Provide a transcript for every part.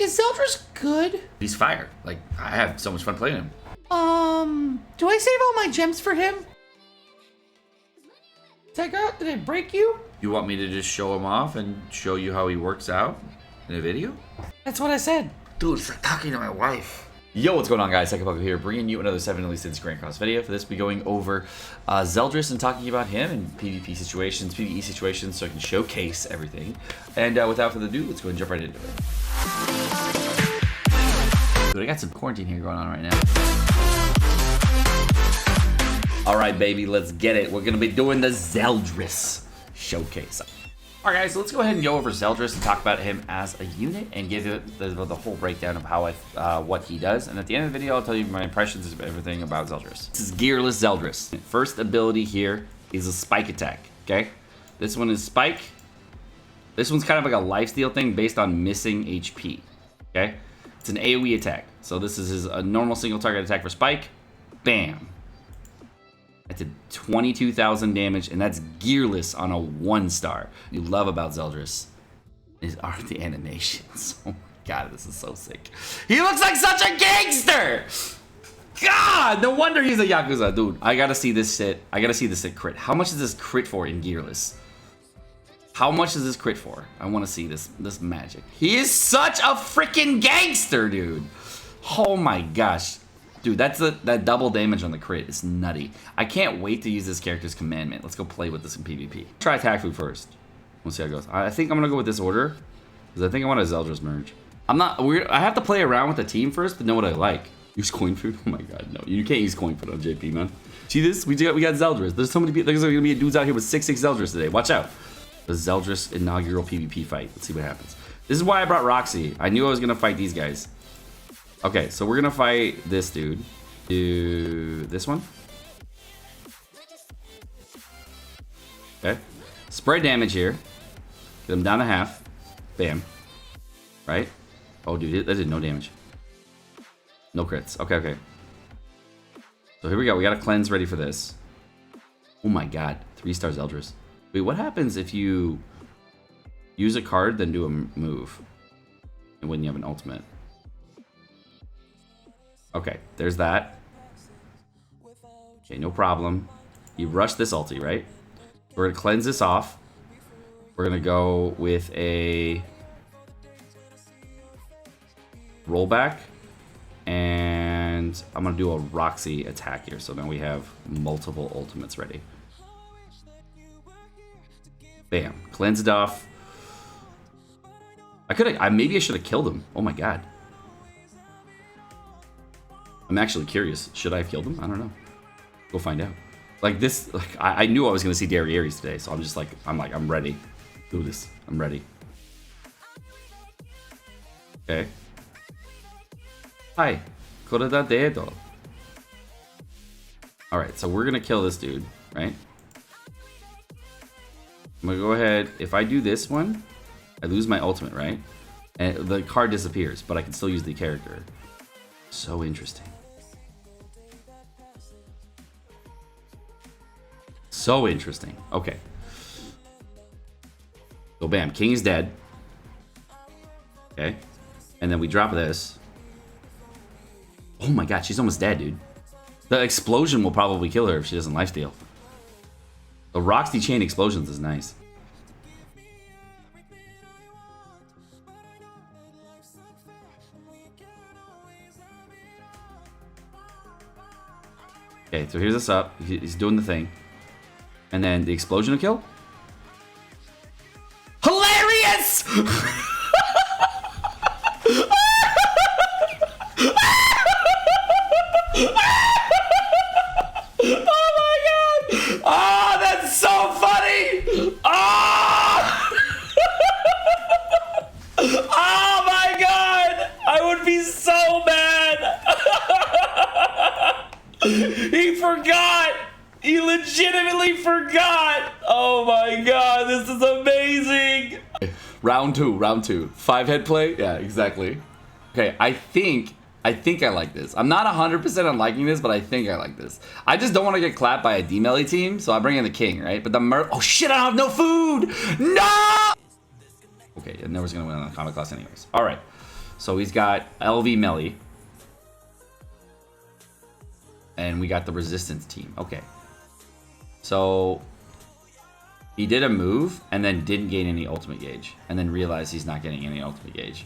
Is Zeldris good? He's fire. Like, I have so much fun playing him. Do I save all my gems for him? Seka, did I break you? You want me to just show him off and show you how he works out in a video? That's what I said. Dude, it's like talking to my wife. Yo, what's going on, guys? Sekapoko here, bringing you another 7 Deadly Sins Grand Cross video. For this, we'll be going over Zeldris and talking about him in PvP situations, PvE situations, so I can showcase everything. And without further ado, let's go and jump right into it. Dude, I got some quarantine here going on right now. All right, baby, let's get it. We're gonna be doing the Zeldris showcase. All right, guys, so let's go ahead and go over Zeldris and talk about him as a unit and give you the whole breakdown of how what he does. And at the end of the video, I'll tell you my impressions of everything about Zeldris. This is Gearless Zeldris. First ability here is a spike attack, okay? This one is spike. This one's kind of like a lifesteal thing based on missing HP, okay? It's an AoE attack. So this is a normal single target attack for spike. Bam. That's a 22,000 damage, and that's gearless on a 1-star. You love about Zeldris are the animations. Oh my god, this is so sick. He looks like such a gangster! God, no wonder he's a Yakuza. Dude, I gotta see this shit. I gotta see this shit crit. How much is this crit for in gearless? How much is this crit for? I wanna see this magic. He is such a freaking gangster, dude. Oh my gosh. Dude, that double damage on the crit is nutty. I can't wait to use this character's commandment. Let's go play with this in PvP. Try attack food first. We'll see how it goes. I think I'm gonna go with this order because I think I want a Zeldris merge. I have to play around with the team first to know what I like. Use coin food? Oh my god, no. You can't use coin food on JP, man. See this? We got Zeldris. There's so many people. There's gonna be dudes out here with 6 Zeldris today. Watch out. The Zeldris inaugural PvP fight. Let's see what happens. This is why I brought Roxy. I knew I was gonna fight these guys. Okay, so we're gonna fight this dude. Do this one. Okay. Spread damage here. Get him down to half. Bam. Right? Oh, dude, that did no damage. No crits. Okay, okay. So here we go. We got a cleanse ready for this. Oh my god. 3-star Zeldris. Wait, what happens if you use a card, then do a move? And when you have an ultimate? Okay, there's that. Okay, no problem. You rush this ulti, right? We're gonna cleanse this off. We're gonna go with a rollback. And I'm gonna do a Roxy attack here. So now we have multiple ultimates ready. Bam, cleansed off. Maybe I should have killed him. Oh my god. I'm actually curious. Should I have killed him? I don't know. Go find out. Like this, like I knew I was gonna see Aries today, so I'm just like, I'm ready. Do this. I'm ready. Okay. Hi. Koreda dedo. Alright, so we're gonna kill this dude, right? I'm gonna go ahead. If I do this one, I lose my ultimate, right? And the card disappears, but I can still use the character. So interesting. So interesting. Okay. So bam, king is dead. Okay. And then we drop this. Oh my god, she's almost dead, dude. The explosion will probably kill her if she doesn't lifesteal. The Roxy chain explosions is nice. Okay, so here's this up. He's doing the thing. And then the explosion will kill. Hilarious! Oh my god! Oh, that's so funny! Oh! Oh my god! I would be so mad! He forgot! He legitimately forgot! Oh my god, this is amazing! Round two. 5-head play? Yeah, exactly. Okay, I think I like this. I'm not 100% on liking this, but I think I like this. I just don't want to get clapped by a D-melee team, so I bring in the king, right? But the oh shit, I don't have no food! No! Okay, and never's gonna win on the comic class anyways. Alright. So he's got LV melee. And we got the resistance team. Okay. So he did a move and then didn't gain any ultimate gauge. And then realized he's not getting any ultimate gauge.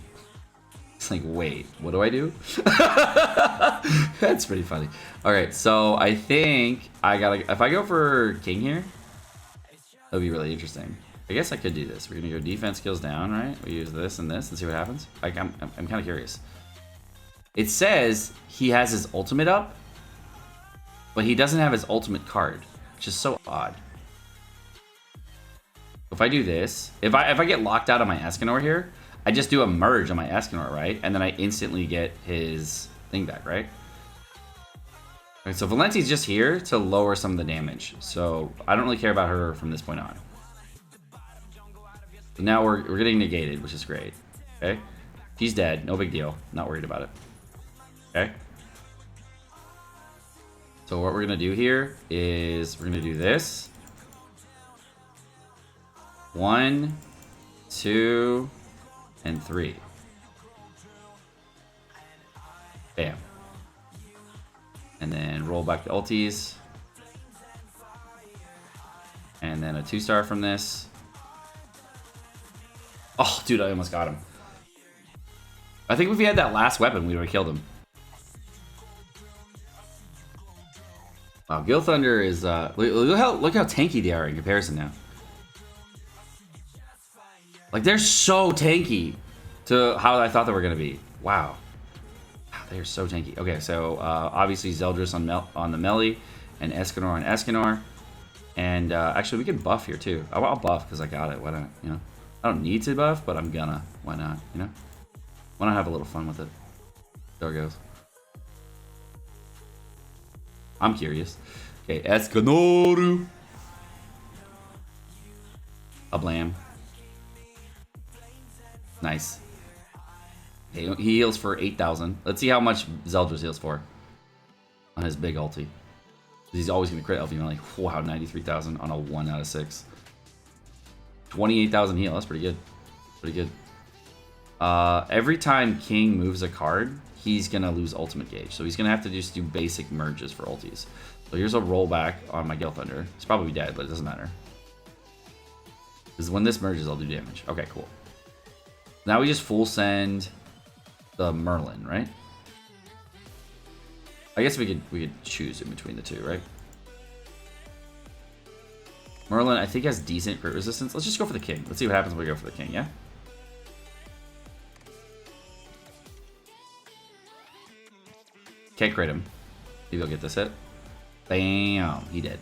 It's like, wait, what do I do? That's pretty funny. Alright, so I think I gotta... If I go for king here, that'll be really interesting. I guess I could do this. We're gonna go defense skills down, right? We use this and this and see what happens. Like, I'm kind of curious. It says he has his ultimate up, but he doesn't have his ultimate card, which is so odd. If I do this, if I get locked out of my Escanor here, I just do a merge on my Escanor, right? And then I instantly get his thing back, right? Okay, so Valenti's just here to lower some of the damage. So I don't really care about her from this point on. So now we're getting negated, which is great. Okay? She's dead, no big deal. Not worried about it. Okay? So what we're gonna do here is we're gonna do this. 1, 2, and 3. Bam. And then roll back the ulties. And then a 2-star from this. Oh, dude, I almost got him. I think if we had that last weapon, we would have killed him. Wow, Gil Thunder is look how tanky they are in comparison now. Like, they're so tanky to how I thought they were gonna be. Wow, they are so tanky. Okay, so obviously Zeldris on the melee, and Escanor on Escanor, and actually we can buff here too. I'll buff because I got it. Why not? You know, I don't need to buff, but I'm gonna. Why not? You know, why not have a little fun with it? There it goes. I'm curious. Okay, Escanor. A blam. Nice. Okay, he heals for 8,000. Let's see how much Zeldris heals for on his big ulti. He's always going to crit LV. Like, wow, 93,000 on a 1 out of 6. 28,000 heal. That's pretty good. Pretty good. Every time King moves a card, he's going to lose ultimate gauge. So he's going to have to just do basic merges for ultis. So here's a rollback on my Gale Thunder. It's probably dead, but it doesn't matter. Because when this merges, I'll do damage. Okay, cool. Now we just full send the Merlin, right? I guess we could choose in between the two, right? Merlin, I think, has decent crit resistance. Let's just go for the king. Let's see what happens when we go for the king, yeah? Can't crit him. Maybe I'll get this hit. Bam! He did.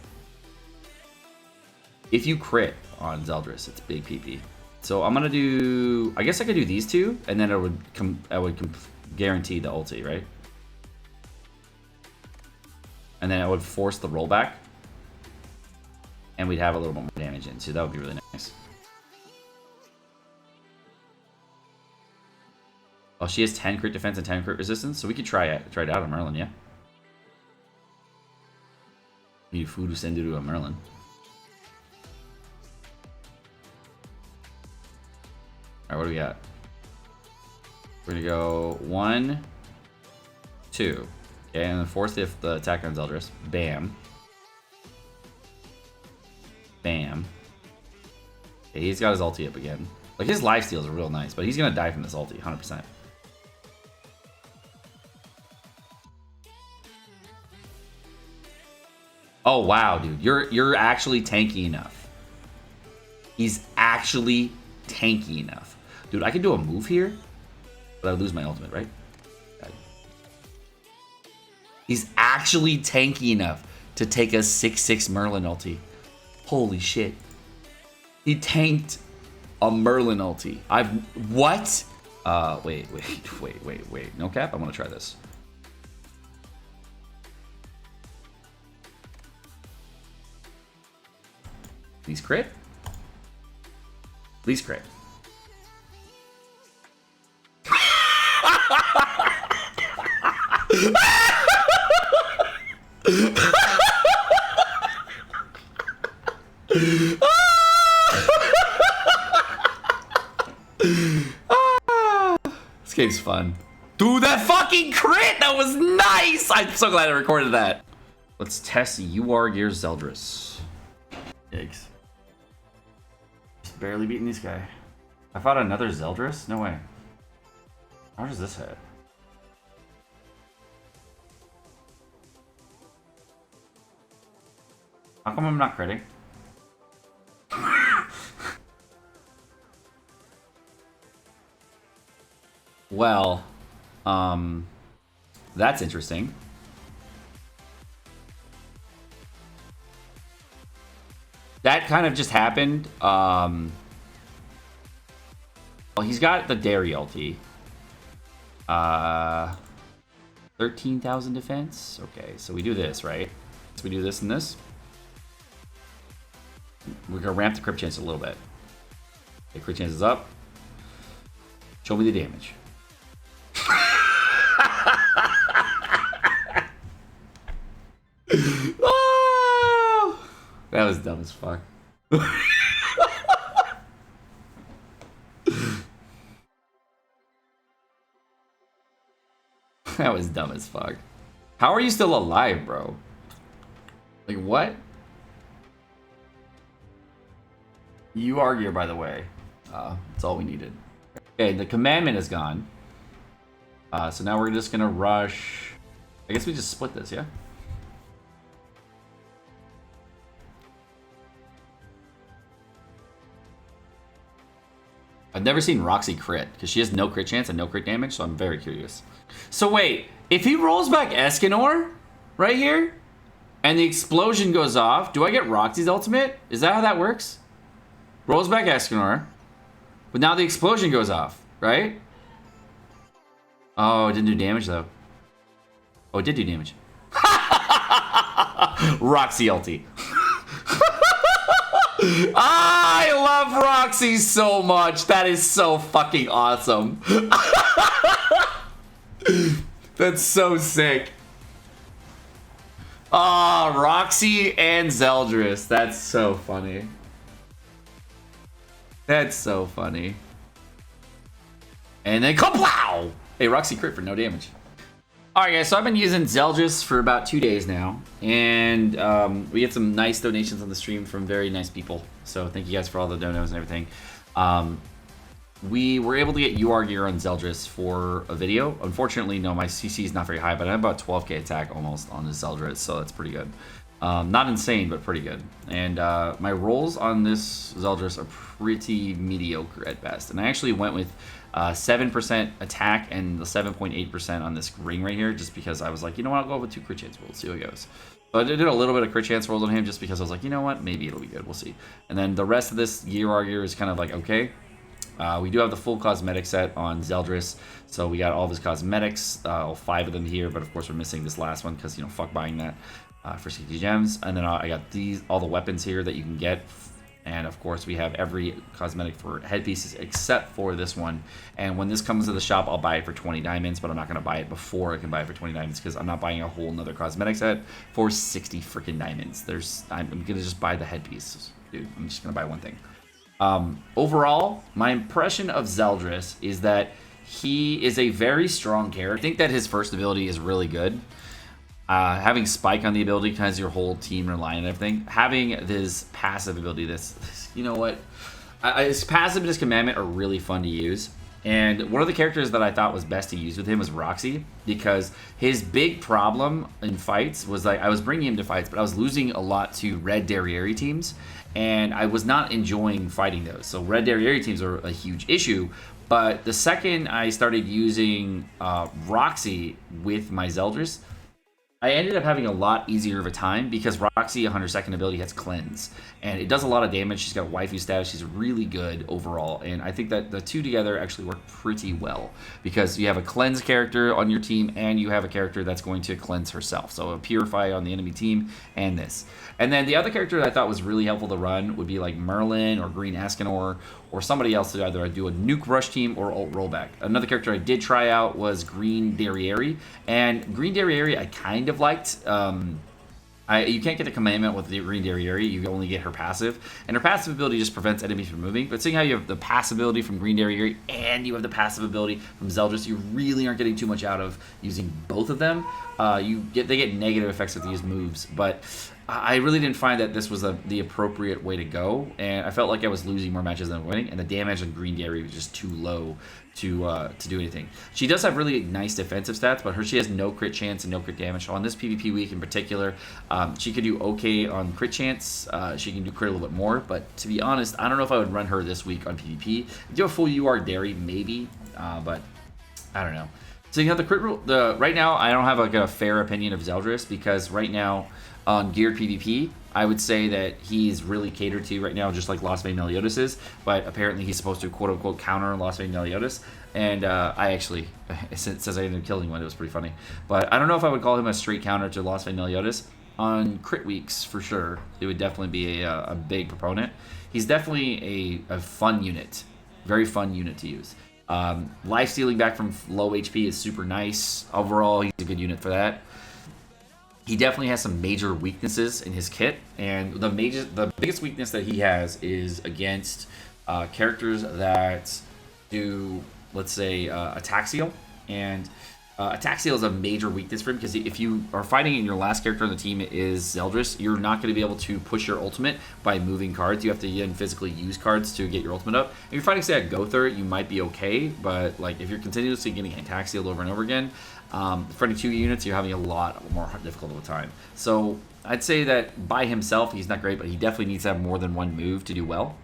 If you crit on Zeldris, it's big PP. So I'm gonna do. I guess I could do these two, and then I would guarantee the ulti, right? And then I would force the rollback, and we'd have a little bit more damage in. So that would be really nice. Oh, she has 10 crit defense and 10 crit resistance, so we could try it out on Merlin, yeah. Need food to send you to a Merlin. All right, what do we got? We're gonna go 1, 2. Okay, and then force the attack on Zeldris. Bam. Bam. Okay, he's got his ulti up again. Like, his lifesteals are real nice, but he's gonna die from this ulti, 100%. Oh wow, dude, you're actually tanky enough. He's actually tanky enough. Dude, I could do a move here, but I lose my ultimate, right? He's actually tanky enough to take a 6/6 Merlin ulti. Holy shit. He tanked a Merlin ulti. What? Wait. No cap? I'm gonna try this. Please crit. Please crit. game's fun. Dude, that fucking crit! That was nice! I'm so glad I recorded that. Let's test Gearless Zeldris. Yikes. Just barely beating this guy. I fought another Zeldris? No way. How does this hit? How come I'm not critting? Well, that's interesting. That kind of just happened. Well, he's got the dairy ulti. 13,000 defense. Okay, so we do this, right? So we do this and this. We're gonna ramp the crit chance a little bit. Okay, crit chance is up. Show me the damage. Oh, that was dumb as fuck. That was dumb as fuck. How are you still alive, bro? Like, what? You are Gear, by the way. That's all we needed. Okay, the commandment is gone. So now we're just gonna rush. I guess we just split this, yeah? I've never seen Roxy crit, because she has no crit chance and no crit damage, so I'm very curious. So wait, if he rolls back Escanor, right here, and the explosion goes off, do I get Roxy's ultimate? Is that how that works? Rolls back Escanor, but now the explosion goes off, right? Oh, it didn't do damage, though. Oh, it did do damage. Roxy ulti. I love Roxy so much. That is so fucking awesome. That's so sick. Ah, Roxy and Zeldris. That's so funny. That's so funny. And then kablow! Hey, Roxy crit for no damage. Alright guys, so I've been using Zeldris for about 2 days now, and we get some nice donations on the stream from very nice people. So thank you guys for all the donos and everything. We were able to get UR gear on Zeldris for a video. Unfortunately, no, my CC is not very high, but I have about 12k attack almost on the Zeldris, so that's pretty good. Not insane, but pretty good. And my rolls on this Zeldris are pretty mediocre at best. And I actually went with 7% attack and the 7.8% on this ring right here, just because I was like, you know what, I'll go with 2 crit chance rolls, see how it goes. So I did a little bit of crit chance rolls on him just because I was like, you know what, maybe it'll be good, we'll see. And then the rest of this gear is kind of like, okay. We do have the full cosmetic set on Zeldris, so we got all of his cosmetics, all 5 of them here, but of course we're missing this last one because, you know, fuck buying that for 60 gems. And then I got all the weapons here that you can get. And of course we have every cosmetic for headpieces except for this one. And when this comes to the shop, I'll buy it for 20 diamonds, but I'm not going to buy it before I can buy it for 20 diamonds because I'm not buying a whole nother cosmetic set for 60 freaking diamonds. I'm going to just buy the headpiece. Dude, I'm just going to buy one thing. Overall, my impression of Zeldris is that he is a very strong character. I think that his first ability is really good. Having Spike on the ability kind of has your whole team relying on everything. Having this passive ability, you know what? His passive and his commandment are really fun to use. And one of the characters that I thought was best to use with him was Roxy, because his big problem in fights was like, I was bringing him to fights, but I was losing a lot to red Derriere teams, and I was not enjoying fighting those. So red Derriere teams are a huge issue, but the second I started using Roxy with my Zeldris, I ended up having a lot easier of a time because Roxy, 100-second ability, has Cleanse. And it does a lot of damage. She's got waifu status. She's really good overall. And I think that the two together actually work pretty well because you have a Cleanse character on your team and you have a character that's going to cleanse herself. So a Purify on the enemy team and this. And then the other character that I thought was really helpful to run would be like Merlin or Green Escanor or somebody else to either do a Nuke Rush team or ult rollback. Another character I did try out was Green Derriere. And Green Derriere I kind of liked. You can't get the commandment with the Green Dairy. You only get her passive, and her passive ability just prevents enemies from moving. But seeing how you have the passive ability from Green Dairy and you have the passive ability from Zeldris, you really aren't getting too much out of using both of them. They get negative effects with these moves, but I really didn't find that this was the appropriate way to go, and I felt like I was losing more matches than winning, and the damage on Green Dairy was just too low to do anything. She does have really nice defensive stats, but she has no crit chance and no crit damage. So on this PvP week in particular, she could do okay on crit chance. She can do crit a little bit more, but to be honest, I don't know if I would run her this week on PvP. Do a full UR Dairy maybe, but I don't know. So you have the crit rule. Right now, I don't have like a fair opinion of Zeldris because right now on geared PvP, I would say that he's really catered to right now, just like Lost Vein Meliodas is. But apparently, he's supposed to quote unquote counter Lost Vein Meliodas. And I actually, since I ended up killing one, it was pretty funny. But I don't know if I would call him a straight counter to Lost Vein Meliodas. On crit weeks, for sure, it would definitely be a big proponent. He's definitely a fun unit, very fun unit to use. Life stealing back from low HP is super nice. Overall, he's a good unit for that. He definitely has some major weaknesses in his kit, and the biggest weakness that he has is against characters that do, let's say, attack seal. And attack seal is a major weakness for him because if you are fighting and your last character on the team is Zeldris, you're not going to be able to push your ultimate by moving cards. You have to then physically use cards to get your ultimate up. If you're fighting, say, at Gother, you might be okay, but like if you're continuously getting attack sealed over and over again, fighting 2 units, you're having a lot more difficult of a time. So I'd say that by himself, he's not great, but he definitely needs to have more than one move to do well.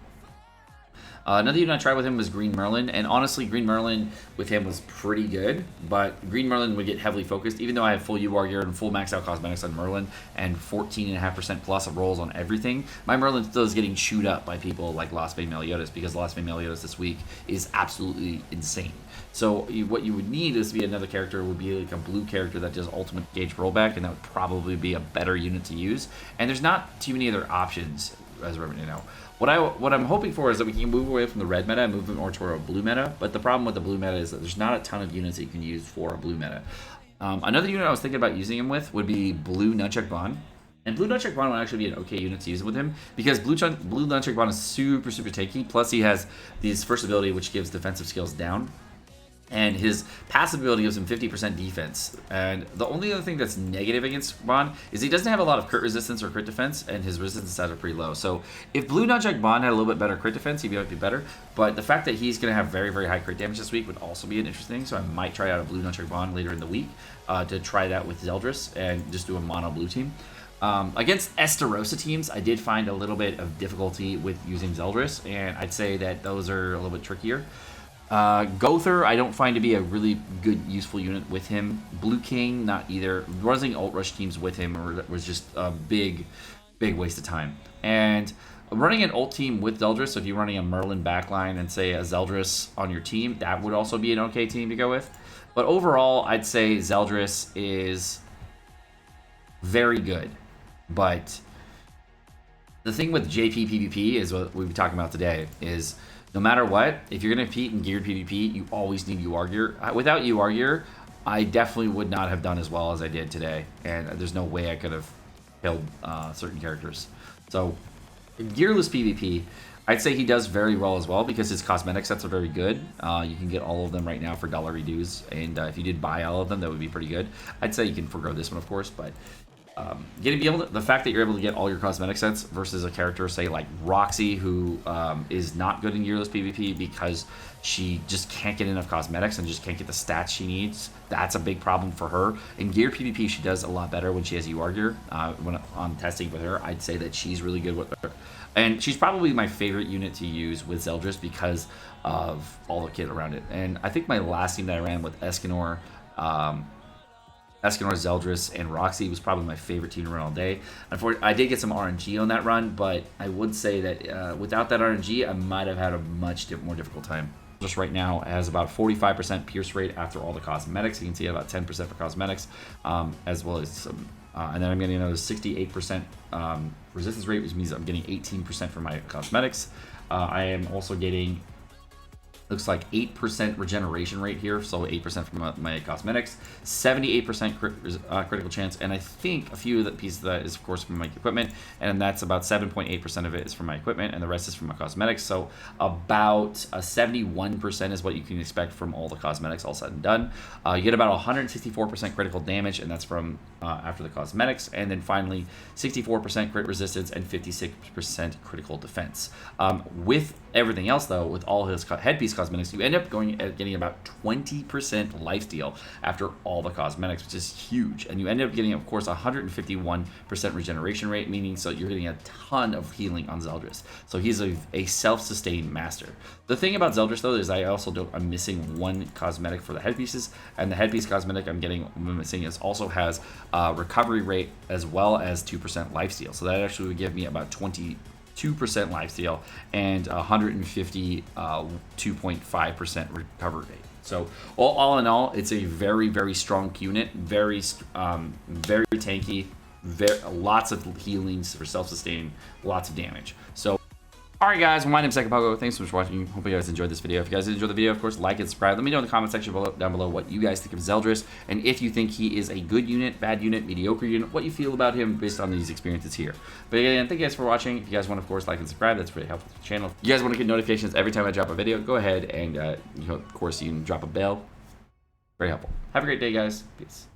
Another unit I tried with him was Green Merlin, and honestly, Green Merlin with him was pretty good, but Green Merlin would get heavily focused, even though I have full UR gear and full max out cosmetics on Merlin, and 14.5% plus of rolls on everything. My Merlin still is getting chewed up by people like Lost Vein Meliodas, because Lost Vein Meliodas this week is absolutely insane. So what you would need is to be another character, would be like a blue character that does ultimate gauge rollback, and that would probably be a better unit to use. And there's not too many other options as of right now. What I'm hoping for is that we can move away from the red meta and move more toward a blue meta. But the problem with the blue meta is that there's not a ton of units that you can use for a blue meta. Another unit I was thinking about using him with would be Blue Nunchuck Bond. And Blue Nunchuck Bond would actually be an okay unit to use with him because Blue Nunchuck Bond is super tanky. Plus he has his first ability which gives defensive skills down. And his passive ability gives him 50% defense. And the only other thing that's negative against Bond is he doesn't have a lot of crit resistance or crit defense, and his resistance stats are pretty low. So if Blue Nunchuck Bond had a little bit better crit defense, he might be better. But the fact that he's going to have very high crit damage this week would also be an interesting. So I might try out a Blue Nunchuck Bond later in the week to try that with Zeldris and just do a mono blue team. Against Estarossa teams, I did find a little bit of difficulty with using Zeldris, and I'd say that those are a little bit trickier. Gother, I don't find to be a really good, useful unit with him. Blue King, not either. Running ult rush teams with him was just a big waste of time. And running an ult team with Zeldris, so if you're running a Merlin backline and say a Zeldris on your team, that would also be an okay team to go with. But overall, I'd say Zeldris is very good. But the thing with JP PvP is what we'll be talking about today is no matter what, if you're going to compete in geared PvP, you always need UR gear. Without UR gear, I definitely would not have done as well as I did today. And there's no way I could have killed certain characters. So, in Gearless PvP, I'd say he does very well as well because his cosmetic sets are very good. You can get all of them right now for dollar reduce. And if you did buy all of them, that would be pretty good. I'd say you can forgo this one, of course, but the fact that you're able to get all your cosmetic sets versus a character, say like Roxy, who is not good in Gearless PvP because she just can't get enough cosmetics and just can't get the stats she needs. That's a big problem for her. In geared PvP, she does a lot better when she has UR gear. When I'm testing with her, I'd say that she's really good with her. And she's probably my favorite unit to use with Zeldris because of all the kit around it. And I think my last team that I ran with Escanor, Zeldris, and Roxy was probably my favorite team to run all day. Unfortunately, I did get some RNG on that run, but I would say that without that RNG, I might have had a much more difficult time. Just right now, it has about 45% pierce rate after all the cosmetics. You can see about 10% for cosmetics, as well as some. And then I'm getting another 68% resistance rate, which means I'm getting 18% for my cosmetics. I am also getting Looks like 8% regeneration rate here, so 8% from my cosmetics, 78% critical chance, and I think a few of the pieces of that is, of course, from my equipment, and that's about 7.8% of it is from my equipment, and the rest is from my cosmetics, so about 71% is what you can expect from all the cosmetics all said and done. You get about 164% critical damage, and that's from after the cosmetics, and then finally 64% crit resistance and 56% critical defense. With everything else, though, with all his headpiece cosmetics, you end up getting about 20% lifesteal after all the cosmetics, which is huge. And you end up getting, of course, 151% regeneration rate, meaning so you're getting a ton of healing on Zeldris. So he's a self-sustained master. The thing about Zeldris, though, is I'm missing one cosmetic for the headpieces, and the headpiece cosmetic I'm missing also has recovery rate as well as 2% lifesteal. So that actually would give me about 22% lifesteal and 152.5% recovery rate. So all in all, it's a very, very strong unit, very tanky, lots of healings for self-sustain, lots of damage. So alright guys, my name is Sekapoko. Thanks so much for watching. Hope you guys enjoyed this video. If you guys did enjoy the video, of course, like and subscribe. Let me know in the comment section down below what you guys think of Zeldris, and if you think he is a good unit, bad unit, mediocre unit, what you feel about him based on these experiences here. But again, thank you guys for watching. If you guys want to, of course, like and subscribe, that's really helpful to the channel. If you guys want to get notifications every time I drop a video, go ahead and, of course, you can drop a bell. Very helpful. Have a great day, guys. Peace.